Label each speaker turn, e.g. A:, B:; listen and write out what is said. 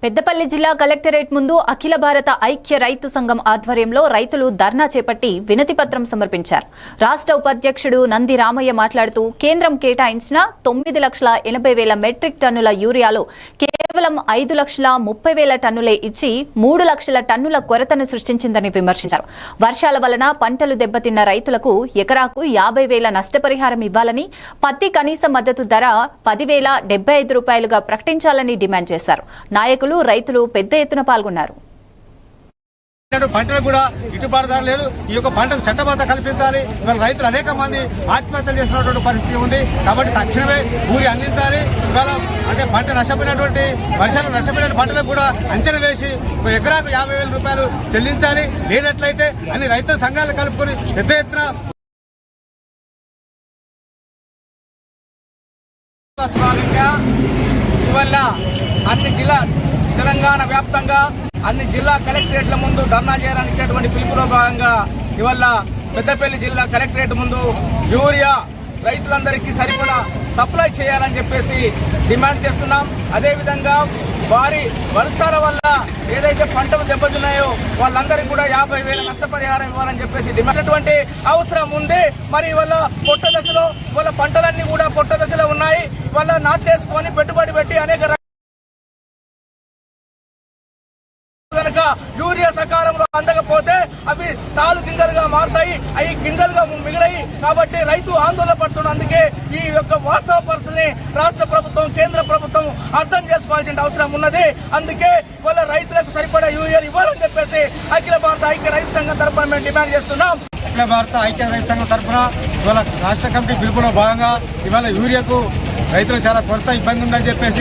A: పెద్దపల్లి జిల్లా కలెక్టరేట్ ముందు అఖిల భారత ఐక్య రైతు సంఘం ఆధ్వర్యంలో రైతులు ధర్నా చేపట్టి వినతి పత్రం సమర్పించారు. రాష్ట్ర ఉపాధ్యక్షుడు నంది రామయ్య మాట్లాడుతూ కేంద్రం కేటాయించిన 9,80,000 మెట్రిక్ టన్నుల యూరియాలో కేవలం 5,30,000 టన్నులే ఇచ్చి 3 లక్షల టన్నుల కొరతను సృష్టించిందని విమర్శించారు. వర్షాల వలన పంటలు దెబ్బతిన్న రైతులకు ఎకరాకు 50,000 నష్టపరిహారం ఇవ్వాలని, పత్తి కనీస మద్దతు ధర 10,075 రూపాయలుగా ప్రకటించాలని డిమాండ్ చేశారు. నాయకులు రైతులు పెద్ద ఎత్తున పాల్గొన్నారు.
B: పంటలకు కూడా గిట్టుబాటు ధర లేదు. ఈ యొక్క పంటకు చట్టబద్ధత కల్పించాలి. ఇవాళ రైతులు అనేక మంది ఆత్మహత్యలు చేస్తున్నటువంటి పరిస్థితి ఉంది. కాబట్టి తక్షణమే ఊరి అందించాలి. ఇవాళ అంటే పంట నష్టపోయినటువంటి వర్షాలు నష్టపోయిన పంటలకు కూడా అంచనా వేసి ఎకరాకు 50,000 రూపాయలు చెల్లించాలి. లేనట్లయితే అన్ని రైతు సంఘాలు కలుపుకొని పెద్ద ఎత్తున
C: ఇవల్ల అన్ని జిల్లా తెలంగాణ వ్యాప్తంగా అన్ని జిల్లా కలెక్టరేట్ల ముందు ధర్నా చేయాలని ఇచ్చేటువంటి పిలుపులో భాగంగా ఇవాళ పెద్దపల్లి జిల్లా కలెక్టరేట్ ముందు యూరియా రైతులందరికీ సరిపడా సప్లై చేయాలని చెప్పేసి డిమాండ్ చేస్తున్నాం. అదేవిధంగా వారి వర్షాల వల్ల ఏదైతే పంటలు దెబ్బతిన్నాయో వాళ్ళందరికీ కూడా 50,000 నష్టపరిహారం ఇవ్వాలని చెప్పేసి డిమాండ్ అవసరం ఉంది. మరి ఇవాళ పొట్ట దశలో ఇవాళ పంటలన్నీ కూడా పొట్ట దశలో ఉన్నాయి. ఇవాళ నాటేసుకొని పెట్టుబడి పెట్టి అనేక కనుక యూరియా సకాలంలో అందకపోతే అవి తాలు గింజలుగా మారుతాయి, అవి గింజలుగా మిగిలాయి. కాబట్టి రైతు ఆందోళన పడుతున్న అందుకే ఈ యొక్క వాస్తవ పరిస్థితిని రాష్ట్ర ప్రభుత్వం కేంద్ర ప్రభుత్వం అర్థం చేసుకోవాల్సిన అవసరం ఉన్నది. అందుకే వాళ్ళ రైతులకు సరిపడా యూరియా ఇవ్వాలని చెప్పేసి అఖిల భారత ఐక్య రైతు సంఘం తరఫున మేము డిమాండ్ చేస్తున్నాం.
B: అఖిల భారత ఐక్య రైతు సంఘం తరఫున ఇవాళ రాష్ట్ర కమిటీ పిలుపులో భాగంగా ఇవాళ యూరియాకు రైతులు చాలా కొరత ఇబ్బంది ఉందని చెప్పేసి